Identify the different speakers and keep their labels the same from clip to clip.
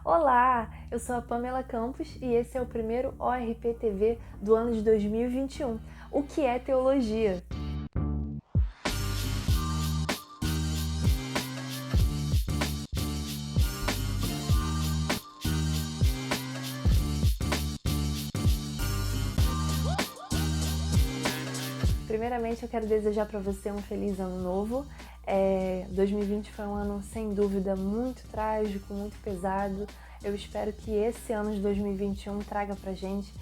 Speaker 1: Olá, eu sou a Pamela Campos e esse é o primeiro ORP-TV do ano de 2021. O que é teologia? Primeiramente, eu quero desejar para você um feliz ano novo. 2020 foi um ano, sem dúvida, muito trágico, muito pesado. Eu espero que esse ano de 2021 traga pra gente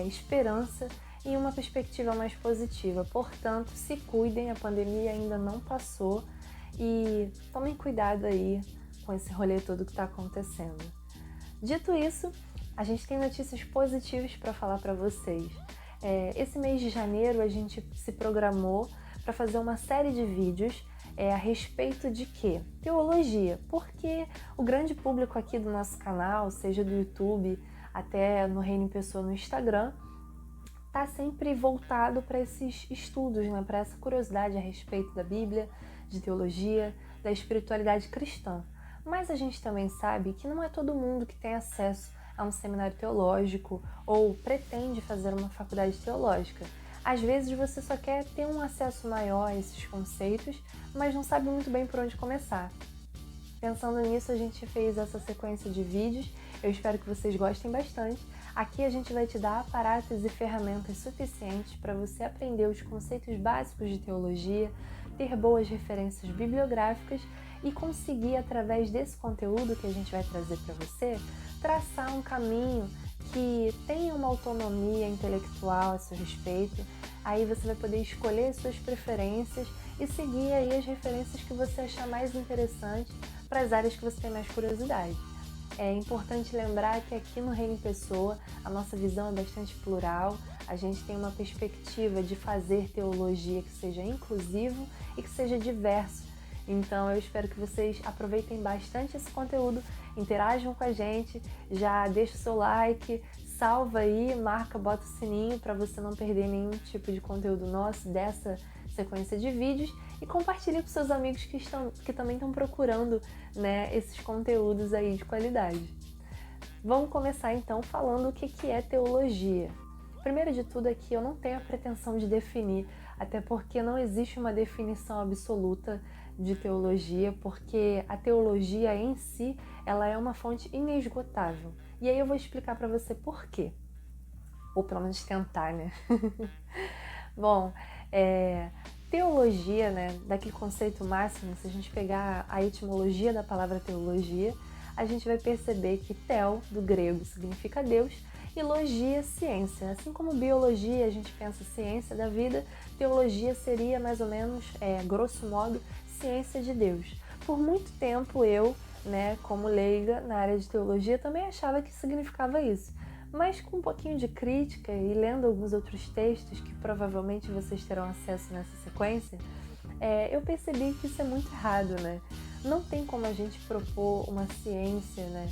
Speaker 1: esperança e uma perspectiva mais positiva. Portanto, se cuidem, a pandemia ainda não passou e tomem cuidado aí com esse rolê todo que está acontecendo. Dito isso, a gente tem notícias positivas para falar para vocês. Esse mês de janeiro a gente se programou para fazer uma série de vídeos a respeito de quê? Teologia, porque o grande público aqui do nosso canal, seja do YouTube até no Reino em Pessoa no Instagram, está sempre voltado para esses estudos, né? Para essa curiosidade a respeito da Bíblia, de teologia, da espiritualidade cristã. Mas a gente também sabe que não é todo mundo que tem acesso a um seminário teológico ou pretende fazer uma faculdade teológica. Às vezes você só quer ter um acesso maior a esses conceitos, mas não sabe muito bem por onde começar. Pensando nisso, a gente fez essa sequência de vídeos, eu espero que vocês gostem bastante. Aqui a gente vai te dar aparatos e ferramentas suficientes para você aprender os conceitos básicos de teologia, ter boas referências bibliográficas e conseguir, através desse conteúdo que a gente vai trazer para você, traçar um caminho que tenha uma autonomia intelectual a seu respeito. Aí você vai poder escolher suas preferências e seguir aí as referências que você achar mais interessantes para as áreas que você tem mais curiosidade. É importante lembrar que aqui no Reino em Pessoa a nossa visão é bastante plural, a gente tem uma perspectiva de fazer teologia que seja inclusivo e que seja diverso. Então eu espero que vocês aproveitem bastante esse conteúdo, interajam com a gente, já deixa o seu like, salva aí, marca, bota o sininho para você não perder nenhum tipo de conteúdo nosso dessa sequência de vídeos e compartilhe com seus amigos que também estão procurando, né, esses conteúdos aí de qualidade. Vamos começar então falando o que é teologia. Primeiro de tudo aqui, eu não tenho a pretensão de definir, até porque não existe uma definição absoluta de teologia, porque a teologia em si, ela é uma fonte inesgotável. E aí eu vou explicar para você por quê. Ou pelo menos tentar, né? Bom, teologia, né, daquele conceito máximo, se a gente pegar a etimologia da palavra teologia, a gente vai perceber que theo, do grego, significa Deus, e logia, ciência. Assim como biologia, a gente pensa ciência da vida, teologia seria mais ou menos, grosso modo, ciência de Deus. Por muito tempo eu, né, como leiga na área de teologia, também achava que significava isso. Mas com um pouquinho de crítica e lendo alguns outros textos que provavelmente vocês terão acesso nessa sequência, eu percebi que isso é muito errado, né? Não tem como a gente propor uma ciência, né,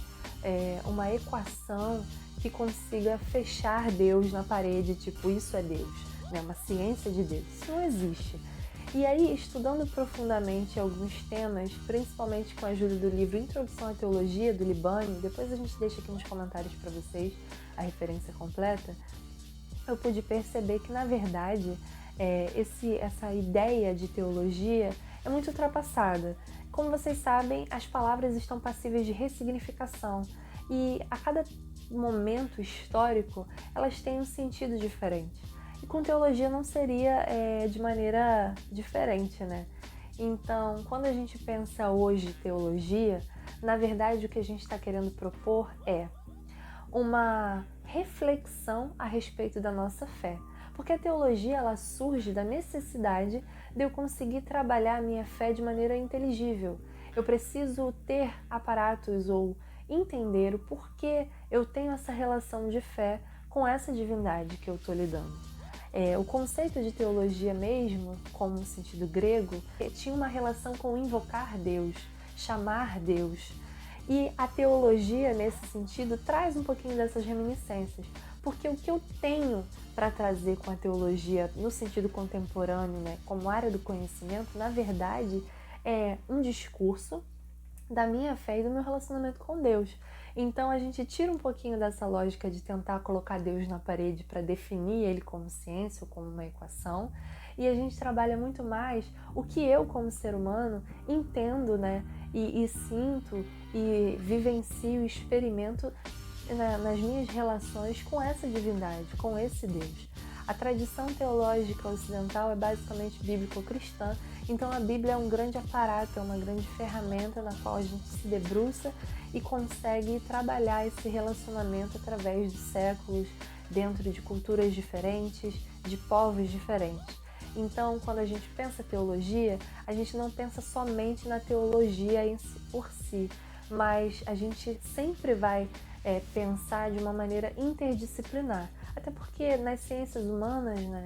Speaker 1: uma equação que consiga fechar Deus na parede, tipo, isso é Deus, né? Uma ciência de Deus. Isso não existe. E aí, estudando profundamente alguns temas, principalmente com a ajuda do livro Introdução à Teologia, do Libânio, depois a gente deixa aqui nos comentários para vocês a referência completa, eu pude perceber que, na verdade, essa ideia de teologia é muito ultrapassada. Como vocês sabem, as palavras estão passíveis de ressignificação e a cada momento histórico elas têm um sentido diferente. E com teologia não seria de maneira diferente, né? Então, quando a gente pensa hoje teologia, na verdade o que a gente está querendo propor é uma reflexão a respeito da nossa fé. Porque a teologia ela surge da necessidade de eu conseguir trabalhar a minha fé de maneira inteligível. Eu preciso ter aparatos ou entender o porquê eu tenho essa relação de fé com essa divindade que eu estou lidando. O conceito de teologia mesmo, como no sentido grego, tinha uma relação com invocar Deus, chamar Deus. E a teologia, nesse sentido, traz um pouquinho dessas reminiscências. Porque o que eu tenho para trazer com a teologia no sentido contemporâneo, né, como área do conhecimento, na verdade, é um discurso da minha fé e do meu relacionamento com Deus. Então a gente tira um pouquinho dessa lógica de tentar colocar Deus na parede para definir ele como ciência ou como uma equação, e a gente trabalha muito mais o que eu, como ser humano, entendo, né, e sinto e vivencio e experimento nas minhas relações com essa divindade, com esse Deus. A tradição teológica ocidental é basicamente bíblico-cristã, então a Bíblia é um grande aparato, é uma grande ferramenta na qual a gente se debruça e consegue trabalhar esse relacionamento através dos séculos, dentro de culturas diferentes, de povos diferentes. Então, quando a gente pensa teologia, a gente não pensa somente na teologia por si, mas a gente sempre vai pensar de uma maneira interdisciplinar. Até porque nas ciências humanas, né,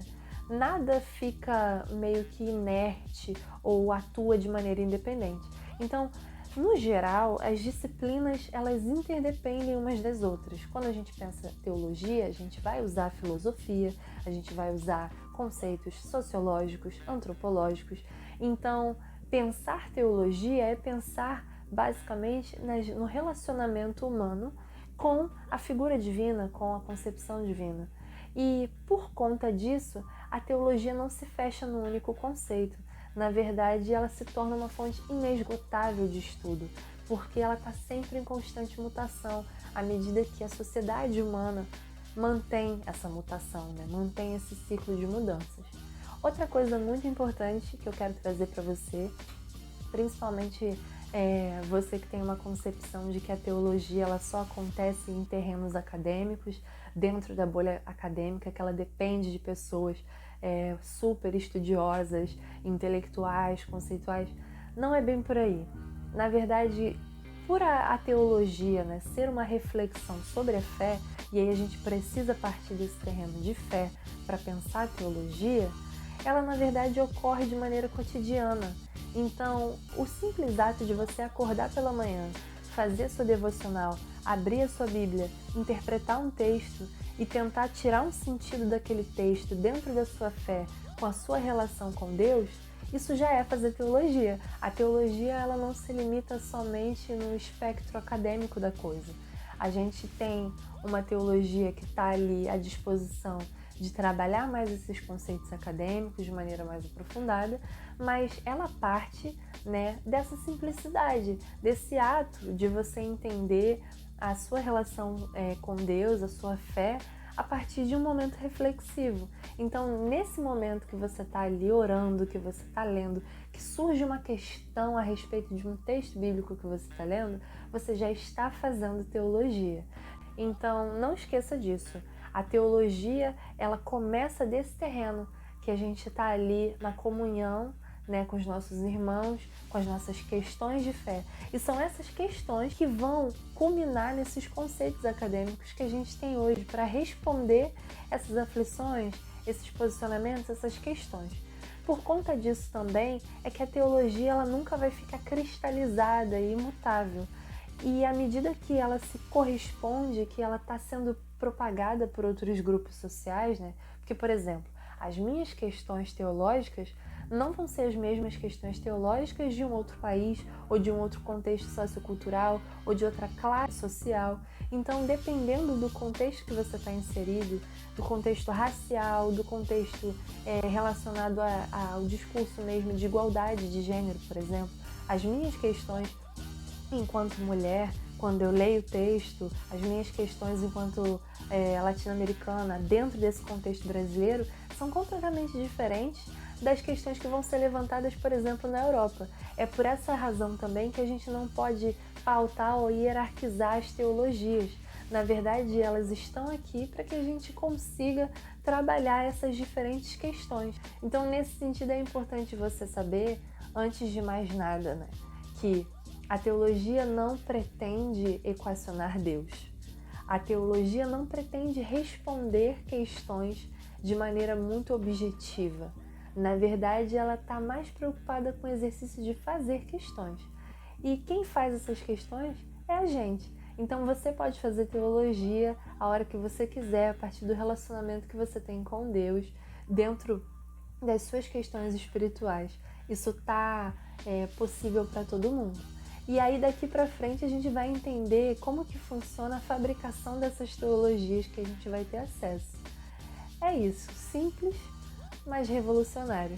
Speaker 1: nada fica meio que inerte ou atua de maneira independente. Então, no geral, as disciplinas elas interdependem umas das outras. Quando a gente pensa teologia, a gente vai usar filosofia, a gente vai usar conceitos sociológicos, antropológicos. Então, pensar teologia é pensar basicamente no relacionamento humano com a figura divina, com a concepção divina. E por conta disso, a teologia não se fecha num único conceito. Na verdade, ela se torna uma fonte inesgotável de estudo, porque ela está sempre em constante mutação, à medida que a sociedade humana mantém essa mutação, né? Mantém esse ciclo de mudanças. Outra coisa muito importante que eu quero trazer para você, principalmente você que tem uma concepção de que a teologia ela só acontece em terrenos acadêmicos, dentro da bolha acadêmica, que ela depende de pessoas super estudiosas, intelectuais, conceituais. Não é bem por aí. Na verdade, por a teologia, né, ser uma reflexão sobre a fé, e aí a gente precisa partir desse terreno de fé para pensar a teologia, ela na verdade ocorre de maneira cotidiana. Então, o simples ato de você acordar pela manhã, fazer sua devocional, abrir a sua Bíblia, interpretar um texto e tentar tirar um sentido daquele texto dentro da sua fé, com a sua relação com Deus, isso já é fazer teologia. A teologia ela não se limita somente no espectro acadêmico da coisa. A gente tem uma teologia que está ali à disposição de trabalhar mais esses conceitos acadêmicos de maneira mais aprofundada, mas ela parte, né, dessa simplicidade, desse ato de você entender a sua relação com Deus, a sua fé, a partir de um momento reflexivo. Então, nesse momento que você está ali orando, que você está lendo, que surge uma questão a respeito de um texto bíblico que você está lendo, você já está fazendo teologia. Então, não esqueça disso. A teologia, ela começa desse terreno, que a gente está ali na comunhão, né, com os nossos irmãos, com as nossas questões de fé. E são essas questões que vão culminar nesses conceitos acadêmicos que a gente tem hoje para responder essas aflições, esses posicionamentos, essas questões. Por conta disso também é que a teologia ela nunca vai ficar cristalizada e imutável. E à medida que ela se corresponde, que ela está sendo propagada por outros grupos sociais, né? Porque, por exemplo, as minhas questões teológicas não vão ser as mesmas questões teológicas de um outro país, ou de um outro contexto sociocultural, ou de outra classe social. Então, dependendo do contexto que você está inserido, do contexto racial, do contexto relacionado ao discurso mesmo de igualdade de gênero, por exemplo, as minhas questões enquanto mulher, quando eu leio o texto, as minhas questões enquanto latino-americana dentro desse contexto brasileiro são completamente diferentes das questões que vão ser levantadas, por exemplo, na Europa. É por essa razão também que a gente não pode pautar ou hierarquizar as teologias. Na verdade, elas estão aqui para que a gente consiga trabalhar essas diferentes questões. Então, nesse sentido, é importante você saber, antes de mais nada, né, que a teologia não pretende equacionar Deus. A teologia não pretende responder questões de maneira muito objetiva. Na verdade, ela está mais preocupada com o exercício de fazer questões. E quem faz essas questões é a gente. Então você pode fazer teologia a hora que você quiser, a partir do relacionamento que você tem com Deus, dentro das suas questões espirituais. Isso está possível para todo mundo. E aí daqui para frente a gente vai entender como que funciona a fabricação dessas teologias que a gente vai ter acesso. É isso, simples, mas revolucionário.